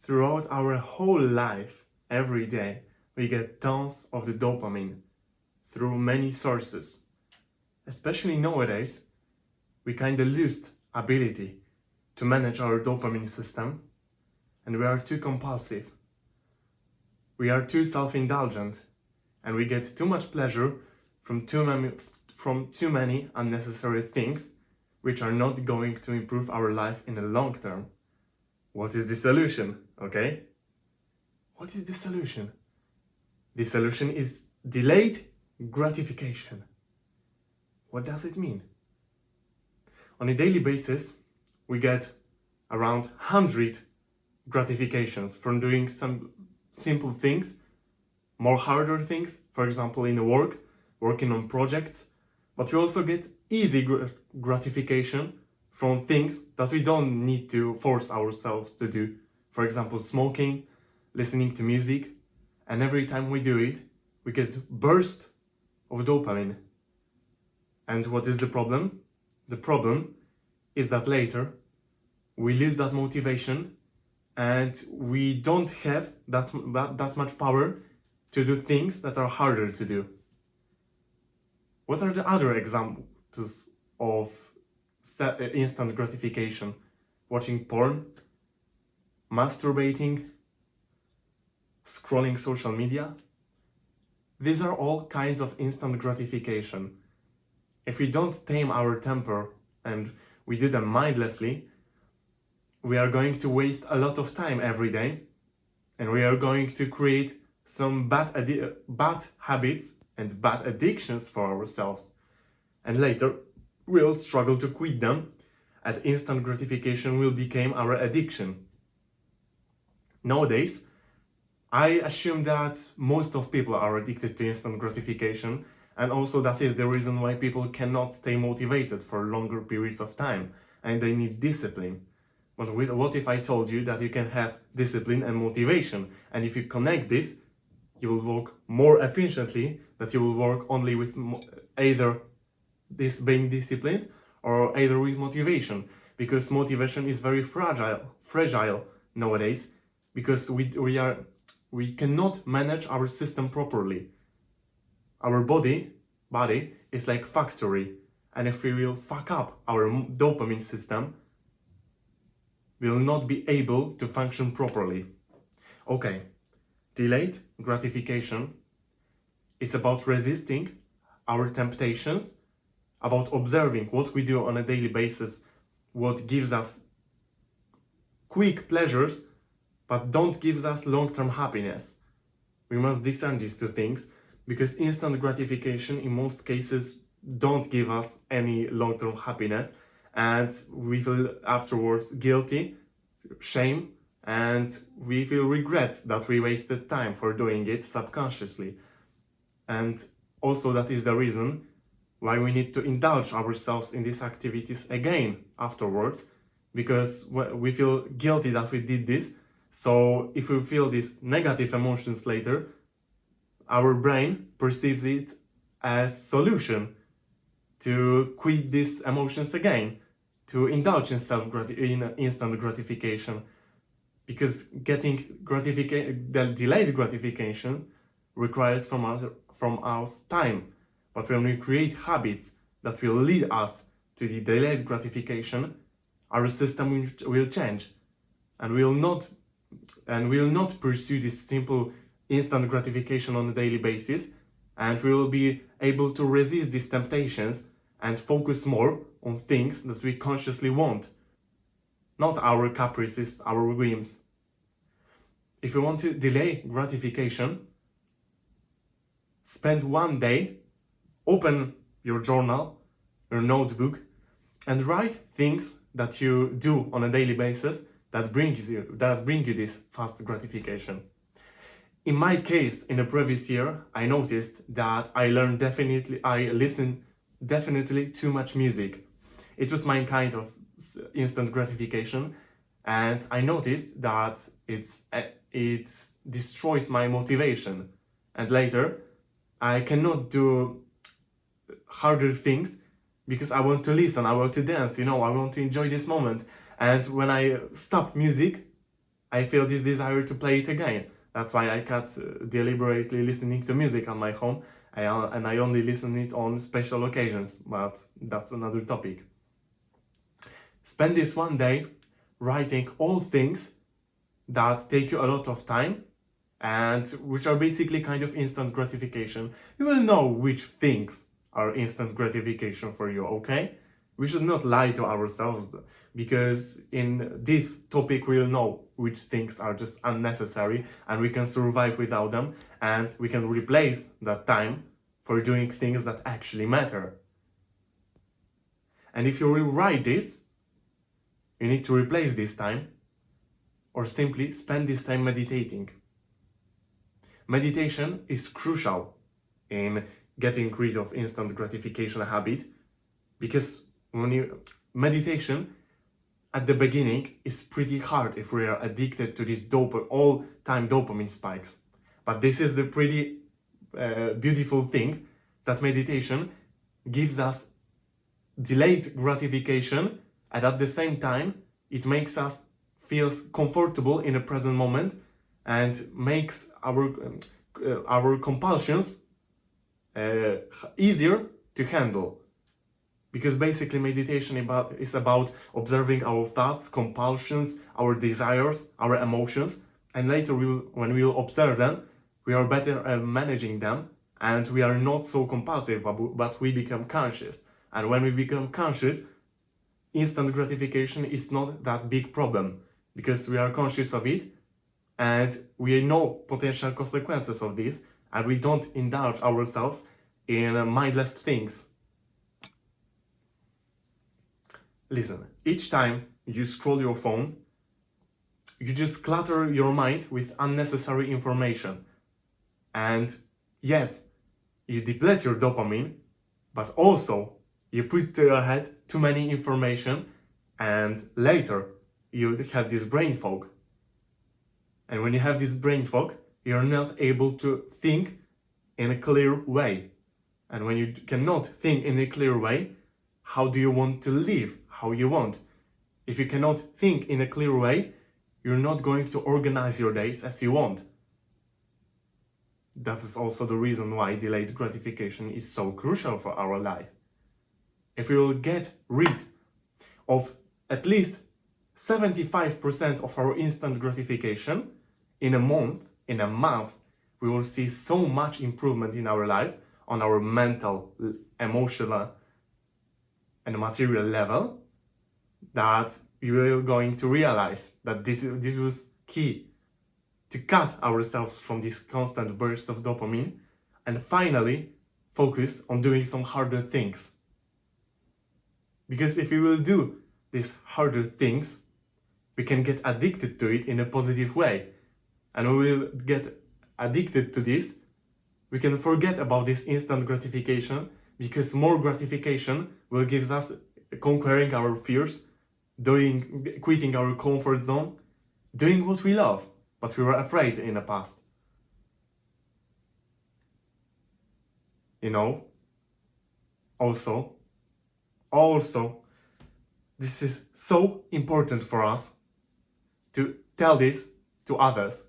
Throughout our whole life, every day, we get tons of the dopamine through many sources. Especially nowadays, we kinda lose ability to manage our dopamine system, and we are too compulsive. We are too self-indulgent, and we get too much pleasure from too many unnecessary things which are not going to improve our life in the long term. What is the solution, okay? What is the solution? The solution is delayed gratification. What does it mean? On a daily basis, we get around 100 gratifications from doing some simple things, more harder things, for example in work, working on projects, but we also get easy gratification from things that we don't need to force ourselves to do. For example, smoking, listening to music, and every time we do it, we get burst of dopamine. And what is the problem? The problem is that later we lose that motivation and we don't have that much power to do things that are harder to do. What are the other examples of instant gratification? Watching porn, masturbating, scrolling social media. These are all kinds of instant gratification. If we don't tame our temper and we do them mindlessly, we are going to waste a lot of time every day, and we are going to create some bad habits and bad addictions for ourselves. And later, we'll struggle to quit them, and instant gratification will become our addiction. Nowadays, I assume that most of people are addicted to instant gratification, and also that is the reason why people cannot stay motivated for longer periods of time, and they need discipline. But what if I told you that you can have discipline and motivation, and if you connect this, you will work more efficiently, that you will work only with either this being disciplined or either with motivation, because motivation is very fragile nowadays, because we cannot manage our system properly. Our body is like factory, and if we will fuck up our dopamine system, we will not be able to function properly. Okay, delayed gratification is about resisting our temptations, about observing what we do on a daily basis, what gives us quick pleasures, but don't give us long-term happiness. We must discern these two things, because instant gratification in most cases don't give us any long-term happiness, and we feel afterwards guilty, shame, and we feel regrets that we wasted time for doing it subconsciously. And also that is the reason why we need to indulge ourselves in these activities again afterwards, because we feel guilty that we did this. So if we feel these negative emotions later, our brain perceives it as solution to quit these emotions again, to indulge in instant gratification, because getting the delayed gratification requires from us time. But when we create habits that will lead us to the delayed gratification, our system will change, and we will not pursue this simple instant gratification on a daily basis, and we will be able to resist these temptations and focus more on things that we consciously want, not our caprices, our whims. If you want to delay gratification, spend one day, open your journal, your notebook, and write things that you do on a daily basis that bring you this fast gratification. In my case, in the previous year, I noticed that I listened definitely too much music. It was my kind of instant gratification, and I noticed that it destroys my motivation. And later, I cannot do harder things because I want to listen, I want to dance, I want to enjoy this moment. And when I stop music, I feel this desire to play it again. That's why I cut deliberately listening to music on my home, and I only listen it on special occasions, but that's another topic. Spend this one day writing all things that take you a lot of time and which are basically kind of instant gratification. You will know which things are instant gratification for you, okay? We should not lie to ourselves, because in this topic we'll know which things are just unnecessary and we can survive without them, and we can replace that time for doing things that actually matter. And if you will write this, you need to replace this time or simply spend this time meditating. Meditation is crucial in getting rid of instant gratification habit, because meditation at the beginning is pretty hard if we are addicted to these all-time dopamine spikes. But this is the pretty beautiful thing, that meditation gives us delayed gratification, and at the same time it makes us feel comfortable in the present moment and makes our compulsions easier to handle. Because basically meditation is about observing our thoughts, compulsions, our desires, our emotions, and later when we will observe them, we are better at managing them, and we are not so compulsive, but we become conscious. And when we become conscious, instant gratification is not that big problem, because we are conscious of it and we know potential consequences of this, and we don't indulge ourselves in mindless things. Listen, each time you scroll your phone, you just clutter your mind with unnecessary information. And yes, you deplete your dopamine, but also you put to your head too many information, and later you have this brain fog. And when you have this brain fog, you're not able to think in a clear way. And when you cannot think in a clear way, how do you want to live how you want? If you cannot think in a clear way, you're not going to organize your days as you want. That is also the reason why delayed gratification is so crucial for our life. If we will get rid of at least 75% of our instant gratification in a month, we will see so much improvement in our life on our mental, emotional, and material level, that we are going to realize that this was key to cut ourselves from this constant burst of dopamine and finally focus on doing some harder things. Because if we will do these harder things, we can get addicted to it in a positive way. And when we will get addicted to this, we can forget about this instant gratification, because more gratification will give us conquering our fears, quitting our comfort zone, doing what we love, but we were afraid in the past. You know, also, this is so important for us to tell this to others,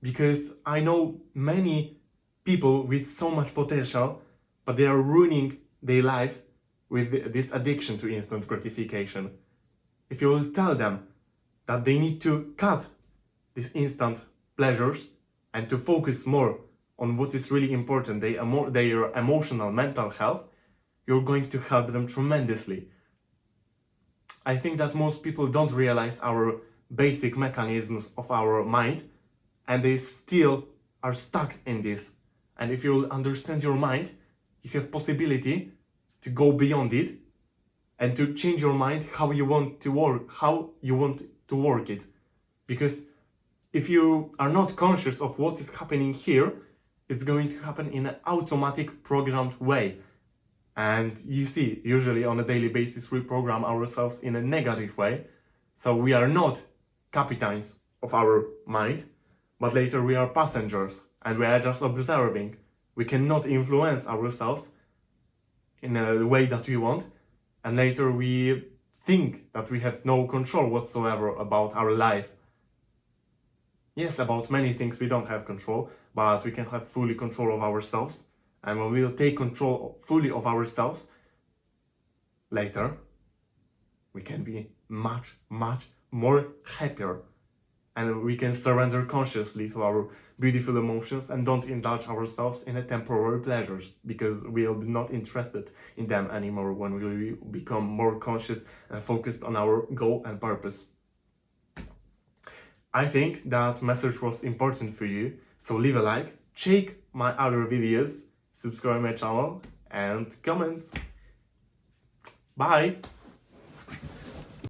because I know many people with so much potential, but they are ruining their life with this addiction to instant gratification. If you will tell them that they need to cut these instant pleasures and to focus more on what is really important, their emotional, mental health, you're going to help them tremendously. I think that most people don't realize our basic mechanisms of our mind, and they still are stuck in this. And if you understand your mind, you have possibility to go beyond it and to change your mind how you want to work it. Because if you are not conscious of what is happening here, it's going to happen in an automatic programmed way. And you see, usually on a daily basis, we program ourselves in a negative way. So we are not captains of our mind, but later we are passengers and we are just observing. We cannot influence ourselves in a way that we want, and later we think that we have no control whatsoever about our life. Yes, about many things we don't have control, but we can have fully control of ourselves. And when we will take control fully of ourselves, later, we can be much, much more happier. And we can surrender consciously to our beautiful emotions and don't indulge ourselves in a temporary pleasures, because we will be not interested in them anymore when we become more conscious and focused on our goal and purpose. I think that message was important for you, so leave a like, check my other videos, subscribe my channel and comment. Bye!